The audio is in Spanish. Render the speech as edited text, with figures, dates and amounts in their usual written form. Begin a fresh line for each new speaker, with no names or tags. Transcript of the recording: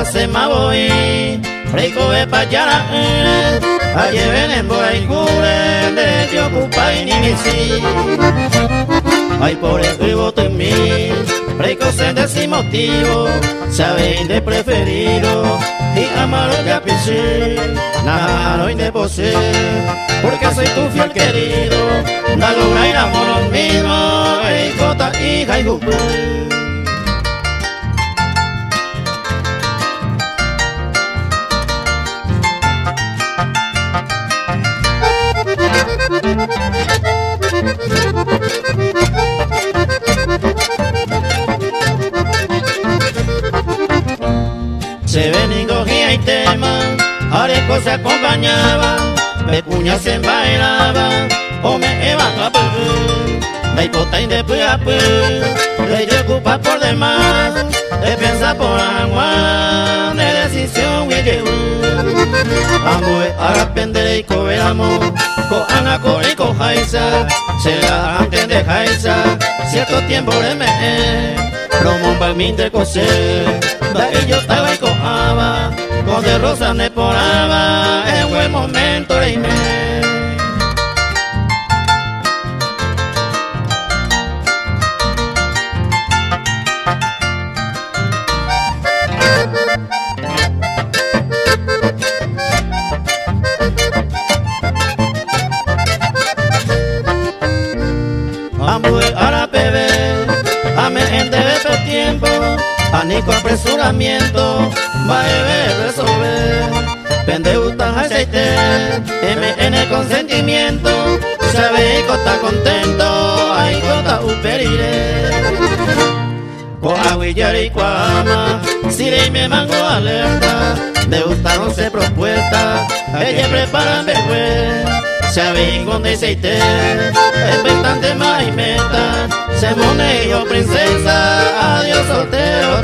se me voy, rico de payara, allí ven por ahí cure, de te ocupa y ni mi sí. Ay, por el vivo en mí, rico se sin motivo, sabéis de preferido, y amaro de apichir, nada de poseer, porque soy tu fiel querido, da lograr el amor mismo, y cota hija y jupe. Se ven y cogía y tema, areco se acompañaba, pecuñas se bailaba, o me iban a perder, de hipota y de puyapu, de ocupa por demás, de pensar por agua, de decisión y que amor arrepender y cobramos, co ana corre co jaisa, será antes de jaisa, cierto tiempo de me, promo para mi de coser. Y yo estaba y cojaba, con de rosa me poraba, en buen momento de irme. Amor a la bebé, a me gente de tiempo. Pánico, apresuramiento, va a beber, resolver. Pende gustan aceite, MN consentimiento. Sabe que está contento, ahí está uperire. Coahuillar y Coama, si de me mango alerta. De gustar 11 propuestas, ella prepara bebé. Sabe con aceite, expectante más y meta. Se mone yo princesa, adiós soltero,